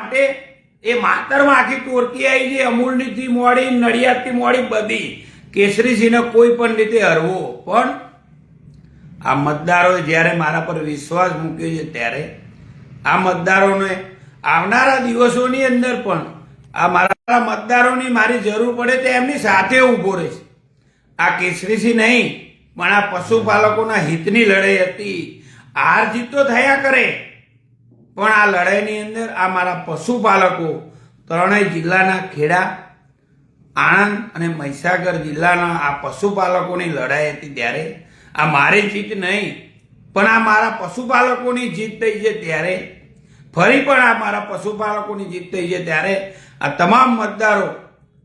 માટે એ માતરમાં આખી ટોળકી આવી છે, અમૂલની મોડી, નડિયાદથી મોડી બધી. કેસરીસિંહને કોઈ પણ રીતે હરવો, પણ આ મતદારોએ જ્યારે મારા પર વિશ્વાસ મૂક્યો છે ત્યારે આ મતદારોને આવનારા દિવસોની અંદર પણ આ મારા મતદારોની મારી જરૂર પડે તો એમની સાથે ઊભો રહીશ. આ કેસરીસિંહ નહીં, પણ આ પશુપાલકોના હિતની લડાઈ હતી. હાર જીત તો થયા કરે, પણ આ લડાઈની અંદર આ મારા પશુપાલકો ત્રણેય જિલ્લાના ખેડા, આણંદ અને મહીસાગર જિલ્લાના આ પશુપાલકોની લડાઈ હતી. ત્યારે આ મારી જીત નહીં, પણ આ મારા પશુપાલકોની જીત થઈ છે. ત્યારે ફરી પણ આ મારા પશુપાલકોની જીત થઈ છે. ત્યારે આ તમામ મતદારો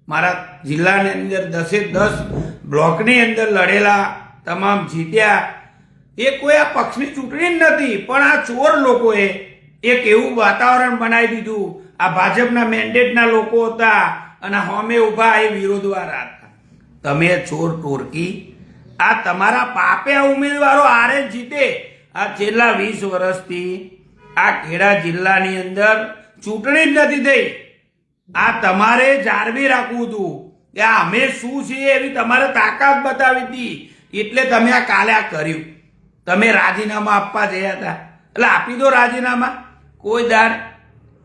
મારા જિલ્લાની અંદર 10 બ્લોકની અંદર લડેલા તમામ જીત્યા. એ કોઈ આ પક્ષની ચૂંટણી જ નથી, પણ આ ચોર લોકોએ એક એવું વાતાવરણ બનાવી દીધું. આ ભાજપના મેન્ડેટના લોકો હતા અને હોમે ઉભા એ વિરોધવાળા હતા. તમે ચોર ટોળકી, આ તમારા પાપે આ ઉમેદવારો આરે જીતે. આ છેલ્લા 20 વર્ષથી આ ખેડા જિલ્લાની અંદર ચૂંટણી જ નથી થઈ. આ તમારે જાળવી રાખવું હતું કે અમે શું છીએ એવી તમારે તાકાત બતાવી હતી, એટલે તમે આ કાલે આ કર્યું. તમે રાજીનામા આપવા ગયા હતા એટલે આપી દો રાજીનામા. કોઈ દાડ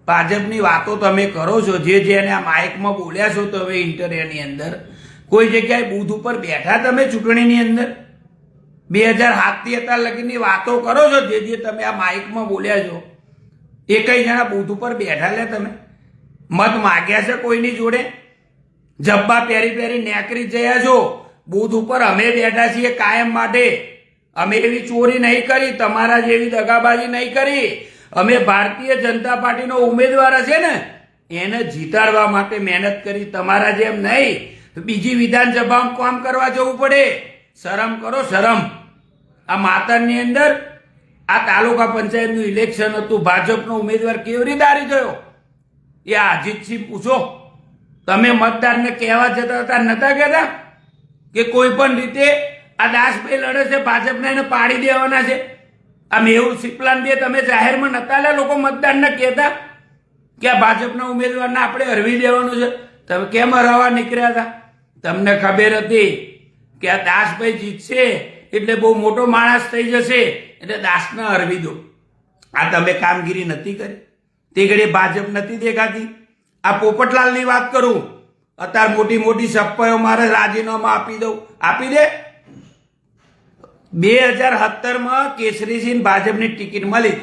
ભાજપની વાતો તમે કરો છો, જેને આ માઇકમાં બોલ્યા છો તમે ઇન્ટરવ્યુની અંદર, કોઈ જગ્યાએ બૂથ ઉપર બેઠા તમે ચૂંટણીની અંદર 2007થી અત્યાર લગીની વાતો કરો છો, જે તમે આ માઇકમાં બોલ્યા છો, એ કઈ જણા બૂથ ઉપર બેઠા લે તમે મત માગ્યા છે કોઈની જોડે? જબ્બા પહેરી નેકરી જયા છો બૂથ ઉપર. અમે બેઠા છીએ કાયમ માટે. અમે એવી ચોરી નહીં કરી, તમારા જેવી દગાબાજી નહીં કરી. અમે ભારતીય જનતા પાર્ટીનો ઉમેદવાર છે ને એને જીતાડવા માટે મહેનત કરી, તમારા જેમ નહીં બીજી વિધાનસભામાં કામ કરવા જવું પડે. શરમ કરો, શરમ. આ માતરની અંદર આ તાલુકા પંચાયતનું ઇલેક્શન હતું, ભાજપનો ઉમેદવાર કેવી રીતે હારી ગયો એ અજીતસિંહ પૂછો. તમે મતદારને કહેવા જતા હતા, નતા કહેતા કે કોઈ પણ રીતે આ દાસભાઈ લડે છે ભાજપને, એને પાડી દેવાના છે? આ મેહુલ સિપ્લાન બે તમે જાહેરમાં નતા લે લોકો મતદારને કહેતા કે આ ભાજપના ઉમેદવારને આપણે હરવી દેવાનું છે? તમે કેમ હરાવવા નીકળ્યા હતા? તમને ખબર હતી કે આ દાસભાઈ જીતશે એટલે બહુ મોટો માણસ થઈ જશે, એટલે દાસને હરવી દો. આ તમે કામગીરી નથી કરી. તે ઘડી ભાજપ નથી દેખાતી. આ પોપટલાલની વાત કરું, અત્યારે મોટી મોટી સપ્પાઈઓ મારે રાજીનામા આપી દઉં, આપી દે. 2017માં કેસરીસિંહ ભાજપની ટિકિટ મળી,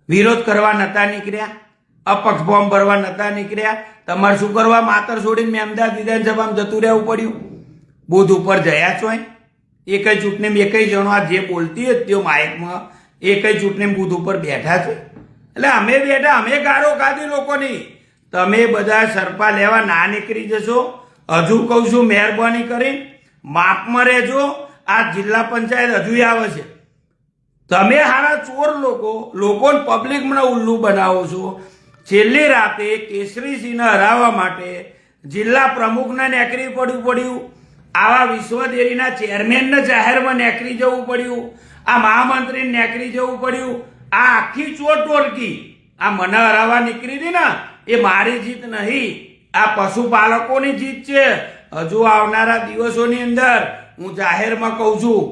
વિરોધ કરવા નતા નીકળ્યા, અપક્ષ ફોર્મ ભરવા નતા નીકળ્યા. તમારે શું કરવા? માતર છોડીને મેં અમદાવાદ વિધાનસભામાં જતું રહેવું પડ્યું. બુધ ઉપર જયા છો એકઈ ચૂંટણીમાં એકઈ જણો આ જે બોલતી હતી માઇકમાં, એકઈ ચૂંટણી બુધ ઉપર બેઠા છે. એટલે અમે બેઠા, અમે ગાળો ખાધી લોકોની. તમે બધા સરપા લેવા ના નીકળી જશો. હજુ કહું છું, મહેરબાની કરી માપમાં રહેજો. આ જિલ્લા પંચાયત હજુ આવે છે. તમે હારા ચોર લોકોને પબ્લિકમાં ઉલ્લુ બનાવો છો. છેલ્લી રાતે કેસરીસિંહને હરાવવા માટે જિલ્લા પ્રમુખને નેકરી પડ્યું, આવા વિશ્વદેરીના ચેરમેનને જાહેરમાં નેકરી જવું પડ્યું, આ મહામંત્રીને નેકરી જવું પડ્યું. આ આખી ચોર ટોળકી આ મને હરાવવા નીકળી હતી ને, એ મારી જીત નહીં, આ પશુપાલકોની જીત છે. હજુ આવનારા દિવસોની અંદર હું જાહેરમાં કહું છું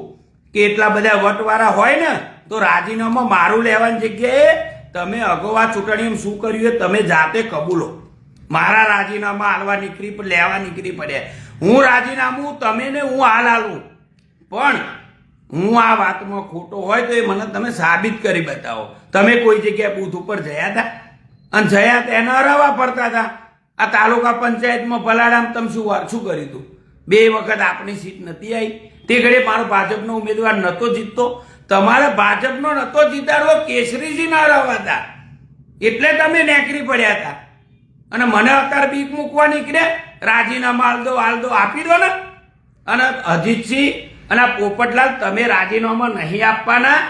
કે એટલા બધા વટવાળા હોય ને તો રાજીનામા મારું લેવાની જગ્યાએ તમે અગાઉ આ ચૂંટણીમાં શું કર્યું એ તમે જાતે કબૂલો. મારા રાજીનામા લેવા નીકળી પડ્યા. હું રાજીનામું તમે ને હું હાલ હાલું, પણ હું આ વાતમાં ખોટો હોય તો એ મને તમે સાબિત કરી બતાવો. તમે કોઈ જગ્યાએ બૂથ ઉપર જયા હતા અને જયા હતા એને હરાવવા પડતા હતા. આ તાલુકા પંચાયતમાં ભલાડામાં તમે શું કર્યું હતું? 2 વખત આપણી સીટ નથી આવી. તે ઘડી મારો ભાજપનો ઉમેદવાર નતો જીતતો. તમારે ભાજપનો નતો જીતાડવો, કેસરીસિંહ ના હરાવવા હતા, એટલે તમે નેકરી પડ્યા હતા. અને મને અત્યારે બીક મૂકવા નીકળ્યા, રાજીનામા હાલ દો આપી દો ને. અને અજીતસિંહ અને પોપટલાલ, તમે રાજીનામા નહીં આપવાના,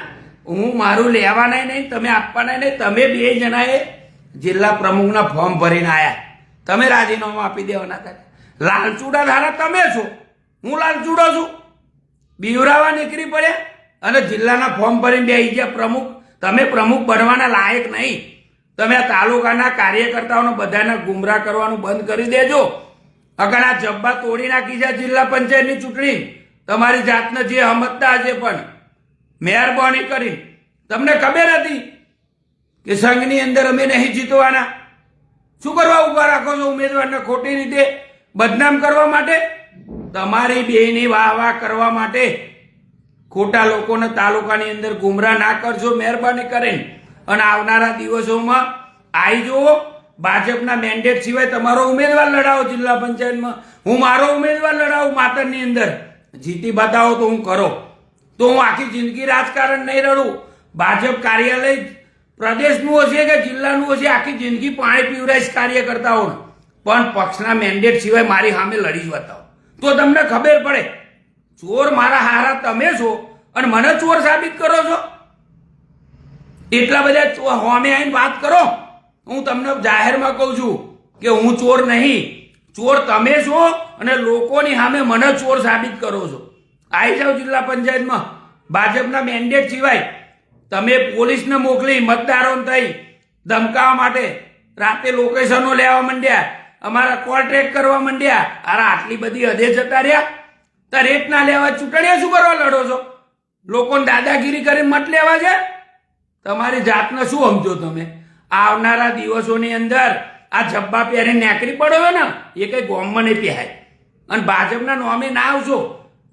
હું મારું લેવાના નહીં, તમે આપવાના નહીં. તમે 2 જણાએ જિલ્લા પ્રમુખના ફોર્મ ભરીને આવ્યા, તમે રાજીનામા આપી દેવાના હતા. લાલચુડા ધારા તમે છો, હું લાલચુડો છું. બીવરાવા નીકળી પડ્યા અને જિલ્લાના ફોર્મ ભરીને બેસી ગયા પ્રમુખ. તમે પ્રમુખ બનવાના લાયક નહીં. તમે આ તાલુકાના કાર્યકર્તાઓને બધાને ગુમરાહ કરવાનું બંધ કરી દેજો. અગર આ જબ્બા તોડી નાખી છે જિલ્લા પંચાયતની ચૂંટણી, તમારી જાતને જે સમજતા હશે પણ મહેરબાની કરી, તમને ખબર હતી કે સંઘની અંદર અમે નહીં જીતવાના? શું કરવા ઉભા રાખો છો ઉમેદવારને ખોટી રીતે બદનામ કરવા માટે? તમારી બેની વાહ વાહ કરવા માટે ખોટા લોકોને તાલુકાની અંદર ગુમરાહ ના કરજો મહેરબાની કરીને. અને આવનારા દિવસોમાં આવી જુઓ, ભાજપના મેન્ડેટ સિવાય તમારો ઉમેદવાર લડાવો જિલ્લા પંચાયતમાં. હું મારો ઉમેદવાર લડાવું માતરની અંદર, જીતી બતાવો તો હું કરો, તો હું આખી જિંદગી રાજકારણ નહીં રડું. ભાજપ કાર્યાલય પ્રદેશનું હશે કે જિલ્લાનું હશે, આખી જિંદગી પાણી પીવરાઈશ કાર્યકર્તાઓને, પણ પક્ષના મેન્ડેટ સિવાય મારી સામે લડી જ બતાવો તો તમને ખબર પડે. ચોર મારા હારા તમે છો અને મને ચોર સાબિત કરો છો. એટલા બધા હોમે આવીને વાત કરો. હું તમને જાહેરમાં કહું છું કે હું ચોર નહીં, ચોર તમે છો અને લોકોની સામે મને ચોર સાબિત કરો છો. આવી જાઓ જિલ્લા પંચાયતમાં. ભાજપના મેન્ડેટ સિવાય તમે પોલીસને મોકલી મતદારોને થઈ ધમકાવવા માટે રાતે લોકેશનો લેવા માંડ્યા, અમારા કોલ ટ્રેક કરવા માંડ્યા. અરે આટલી બધી હદે જતા રહ્યા તો રેટ ના લેવા ચૂંટણીઓ શું કરવા લડો છો? લોકોને દાદાગીરી કરીને મત લેવા છે? તમારી જાતને શું સમજો તમે? આવનારા દિવસોની અંદર આ જબ્બા પહેરી નેકરી પડ્યો ને એ કઈ ગોમમાં નહીં પહેરાય. અને ભાજપના નોમે ના આવશો.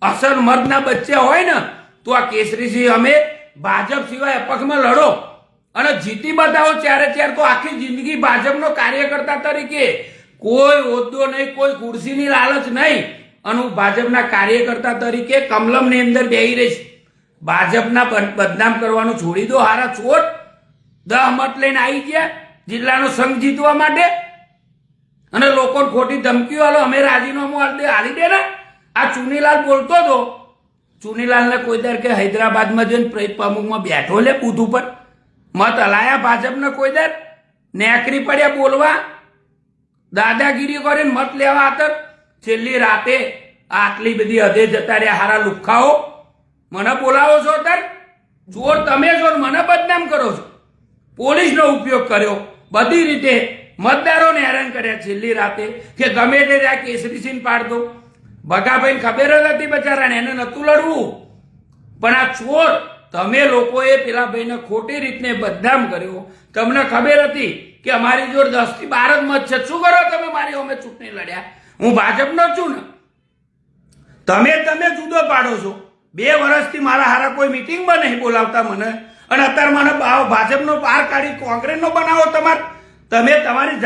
અસલ મર્દના બચ્ચે હોય ને તો આ કેસરીસિંહ અમે ભાજપ સિવાય અપક્ષમાં લડો અને જીતી બતાવો ત્યારે તો આખી જિંદગી ભાજપનો કાર્યકર્તા તરીકે, કોઈ હોદ્દો નહીં, કોઈ ખુરશીની લાલચ નહીં, અને હું ભાજપના કાર્યકર્તા તરીકે કમલમની અંદર બેહી રહીશ. ભાજપના બદનામ કરવાનું છોડી દો. હારા ચોર 10 મત લઈને આવી ગયા જિલ્લાનો સંઘ જીતવા માટે અને લોકોને ખોટી ધમકીઓ આલો, અમે રાજીનામું હાલી દે ને. આ ચુનીલાલ બોલતો હતો, ચુનીલાલને કોઈ દર કે હૈદરાબાદમાં જઈને પ્રમુખમાં બેઠો લે બૂથ ઉપર, મત હલાયા ભાજપને કોઈ દર નેકરી પડ્યા બોલવા, દાદાગીરી કરીને મત લેવા આતર. છેલ્લી રાતે આટલી બધી હદે જતા રહ્યા હારા લુખ્ખાઓ, મને બોલાવો છો અત્યારે? ચોર તમે છો, મને બદનામ કરો છો. પોલીસનો ઉપયોગ કર્યો બધી રીતે, મતદારોને હેરાન કર્યા છેલ્લી રાતે કે ગમે તે ત્યાં કેસરીસિંહ પાડતો. ભગાભાઈને ખબર જ હતી બચારાને, એને નતું લડવું. પણ આ ચોર તમે લોકોએ પેલા ભાઈને ખોટી રીતને બદનામ કર્યો. તમને ખબર હતી કે અમારી જોડે 10 થી 12 જ મત છે. શું કરો તમે મારી અમે ચૂંટણી લડ્યા? હું ભાજપનો જ છું ને. તમે જુદો પાડો છો. 2 વર્ષથી મારા હારા કોઈ મિટિંગમાં નહીં બોલાવતા મને, અને અત્યારે મને ભાજપનો પાર કાઢી કોંગ્રેસનો બનાવો. તમે તમારી